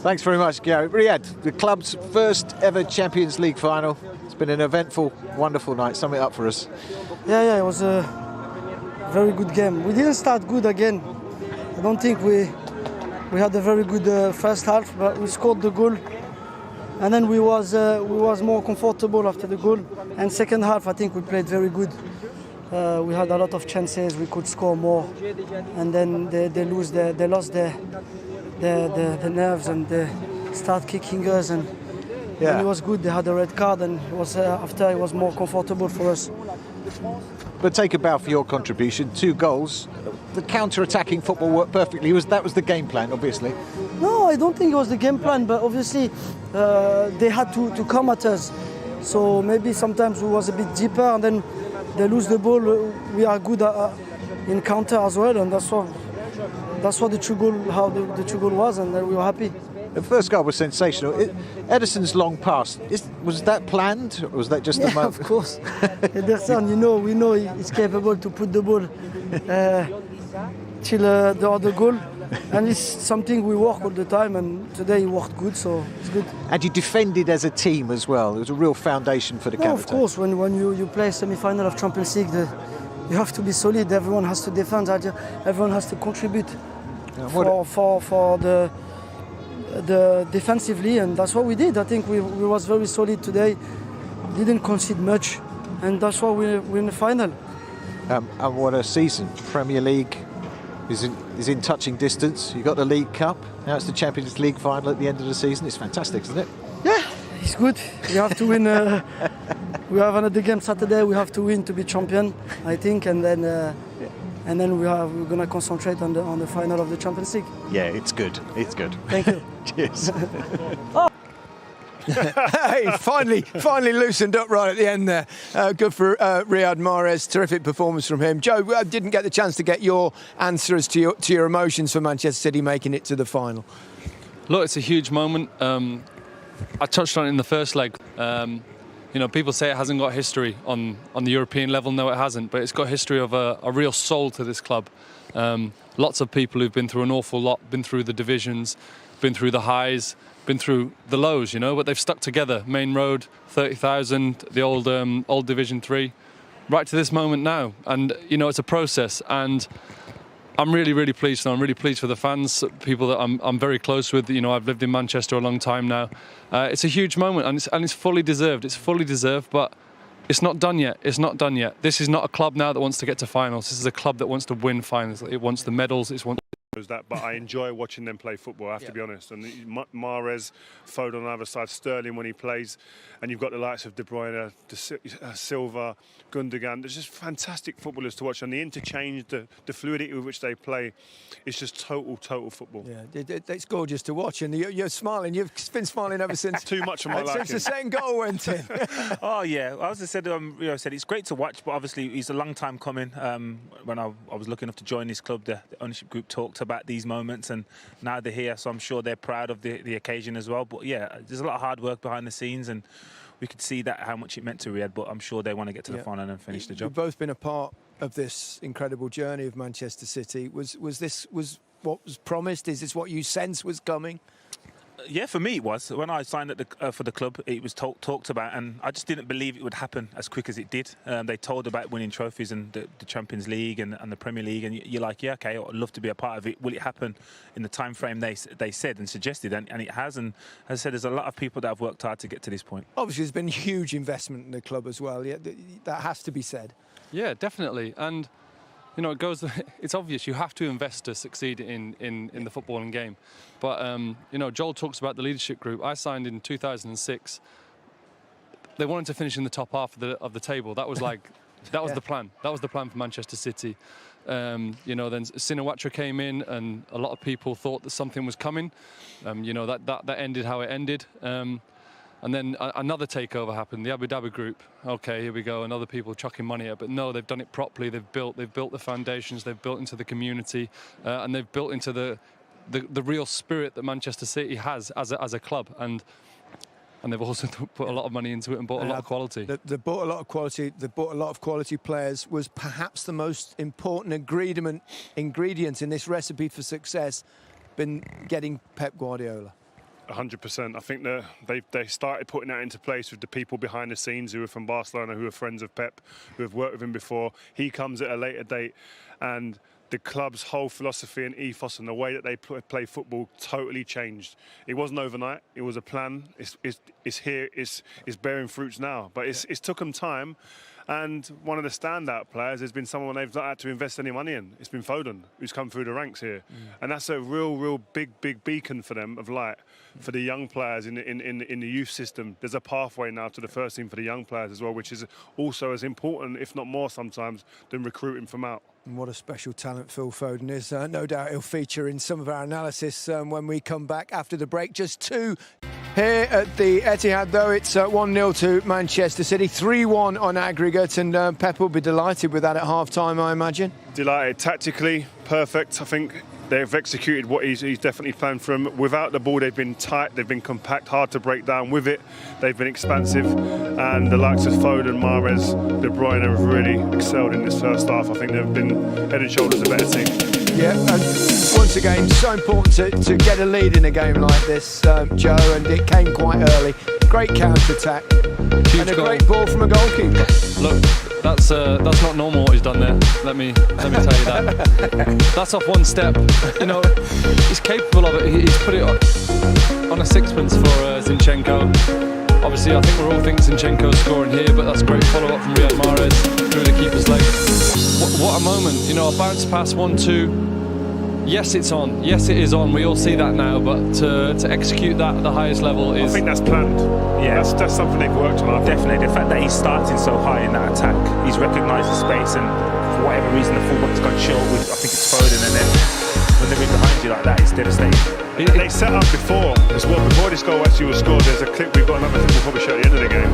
Thanks very much, Gary. Riyad, the club's first ever Champions League final. It's been an eventful, wonderful night. Sum it up for us. Yeah, it was a very good game. We didn't start good again. I don't think we had a very good first half, but we scored the goal, and then we was more comfortable after the goal. And second half, I think we played very good. We had a lot of chances. We could score more, and then they lost their nerves and they start kicking us. And it was good. They had a red card, and it was after it was more comfortable for us. But take a bow for your contribution. 2 goals. The counter-attacking football worked perfectly. That was the game plan, obviously. No, I don't think it was the game plan, but obviously they had to come at us. So maybe sometimes we was a bit deeper, and then they lose the ball. We are good in counter as well, and that's what the true goal, how the true goal was, and then we were happy. The first goal was sensational. Edison's long pass, was that planned, or was that just the moment? Of course. Ederson, we know he's capable to put the ball till the other goal, and it's something we work all the time, and today he worked good, so it's good. And you defended as a team as well. It was a real foundation for the counter-attack. Of course, when you play semi-final of Champions League, you have to be solid. Everyone has to defend. Everyone has to contribute for the defensively, and that's what we did. I think we was very solid today. Didn't concede much, and that's why we're in the final. And what a season! Premier League is in touching distance. You got the League Cup. Now it's the Champions League final at the end of the season. It's fantastic, isn't it? Yeah, it's good. We have to win. We have another game Saturday. We have to win to be champion, I think, and then we're gonna concentrate on the final of the Champions League. Yeah, it's good. It's good. Thank you. Cheers. Hey, finally loosened up right at the end there. Good for Riyad Mahrez. Terrific performance from him. Joe, I didn't get the chance to get your answers to your emotions for Manchester City making it to the final. Look, it's a huge moment. I touched on it in the first leg. People say it hasn't got history on the European level. No, it hasn't. But it's got history of a real soul to this club. Lots of people who've been through an awful lot, been through the divisions, been through the highs, been through the lows, but they've stuck together. Main Road, 30,000, the old Division 3, right to this moment now. And, it's a process. And I'm really, really pleased. I'm really pleased for the fans, people that I'm very close with. I've lived in Manchester a long time now. It's a huge moment, and it's fully deserved. It's fully deserved, but it's not done yet. It's not done yet. This is not a club now that wants to get to finals. This is a club that wants to win finals. It wants the medals. But I enjoy watching them play football, I have to be honest. And Mahrez, Foden on the other side, Sterling when he plays, and you've got the likes of De Bruyne, Silva, Gundogan. There's just fantastic footballers to watch, and the interchange, the fluidity with which they play, it's just total football. Yeah, it's gorgeous to watch, and you're smiling. You've been smiling ever since. Too much of my liking. Since the second goal went in. Oh yeah, as I said, it's great to watch, but obviously he's a long time coming. When I was lucky enough to join this club, the ownership group talked about these moments, and now they're here, so I'm sure they're proud of the occasion as well. But yeah, there's a lot of hard work behind the scenes, and we could see that how much it meant to Riyad, but I'm sure they want to get to the final and finish the job. You've both been a part of this incredible journey of Manchester City. Was what was promised? Is this what you sense was coming? Yeah, for me it was. When I signed for the club, it was talked about, and I just didn't believe it would happen as quick as it did. They told about winning trophies and the Champions League and the Premier League, and you're like, yeah, okay, I'd love to be a part of it. Will it happen in the time frame they said and suggested? And it has. And as I said, there's a lot of people that have worked hard to get to this point. Obviously, there's been huge investment in the club as well. Yeah, that has to be said. Yeah, definitely. And it's obvious you have to invest to succeed in the footballing game. But, Joel talks about the leadership group. I signed in 2006. They wanted to finish in the top half of the table. That was that was the plan. That was the plan for Manchester City. Then Sinawatra came in, and a lot of people thought that something was coming. That ended how it ended. And then another takeover happened, the Abu Dhabi group. Okay, here we go, and other people chucking money at. But no, they've done it properly. They've built the foundations. They've built into the community, and they've built into the real spirit that Manchester City has as a club. And they've also put a lot of money into it and bought a lot of quality. They bought a lot of quality. They bought a lot of quality players. Was perhaps the most important ingredient in this recipe for success been getting Pep Guardiola? 100%. I think they started putting that into place with the people behind the scenes who are from Barcelona, who are friends of Pep, who have worked with him before. He comes at a later date, and the club's whole philosophy and ethos and the way that they play football totally changed. It wasn't overnight. It was a plan. It's here. It's bearing fruits now. But it's took them time. And one of the standout players has been someone they've not had to invest any money in. It's been Foden, who's come through the ranks here. And that's a real big beacon for them of light for the young players in the youth system. There's a pathway now to the first team for the young players as well, which is also as important, if not more sometimes, than recruiting from out. And what a special talent Phil Foden is. No doubt he'll feature in some of our analysis when we come back after the break. Just 2 here at the Etihad, though. It's 1-0 to Manchester City, 3-1 on aggregate, and Pep will be delighted with that at half-time, I imagine. Delighted. Tactically, perfect. I think they've executed what he's definitely planned for them. Without the ball, they've been tight, they've been compact, hard to break down. With it, they've been expansive. And the likes of Foden, Mahrez, De Bruyne have really excelled in this first half. I think they've been head and shoulders a better team. Yeah, and once again, so important to get a lead in a game like this, Joe, and it came quite early. Great counter-attack and a great ball from a goalkeeper. Look, that's not normal what he's done there. Let me tell you that. That's off one step. You know, he's capable of it. He's put it on a sixpence for Zinchenko. Obviously, I think we're all thinking Zinchenko's scoring here, but that's great follow-up from Riyad Mahrez through the keeper's legs. What a moment. You know, a bounce pass, 1-2. Yes, it's on. Yes, it is on. We all see that now, but to execute that at the highest level is... I think that's planned. Yeah, that's something they've worked on. Definitely. The fact that he's starting so high in that attack, he's recognised the space, and for whatever reason, the fullback's gone short with, I think it's Foden, and then when they're in behind you like that, it's devastating. They set up before as well. Before this goal actually was scored, there's a clip we've got another clip we'll probably show at the end of the game.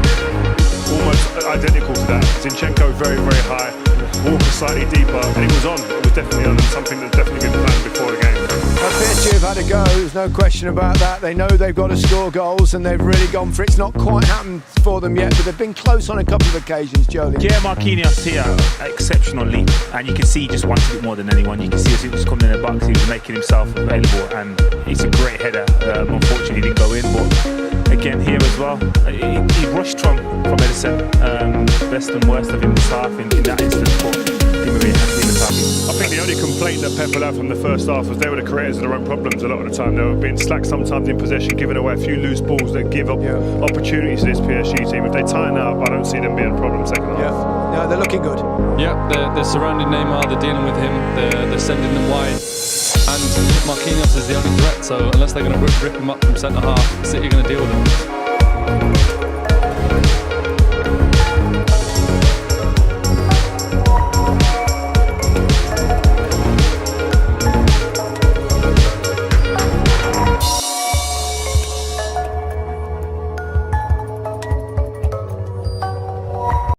Almost identical to that. Zinchenko very high, Walker slightly deeper, and it was on. It was definitely on, and something that's definitely been planned before the game. PSG have had a go, there's no question about that. They know they've got to score goals, and they've really gone for it. It's not quite happened for them yet, but they've been close on a couple of occasions, Jolie. Yeah, Marquinhos here, exceptional leap, and you can see he just wanted it more than anyone. You can see as he was coming in the box, he was making himself available, and it's a great header. Unfortunately, he didn't go in, but again here as well, he rushed from Edison. Best and worst of him this half in that instance, but he was really happy in the target. I think the only complaint that Pep had from the first half was they were the creators of their own problems a lot of the time. They were being slack sometimes in possession, giving away a few loose balls that give up opportunities to this PSG team. If they tighten up, I don't see them being a problem second half. Yeah, no, they're looking good. Yeah, they're surrounding Neymar, they're dealing with him, they're sending them wide. And Marquinhos is the only threat, so unless they're going to rip him up from centre half, City are going to deal with him.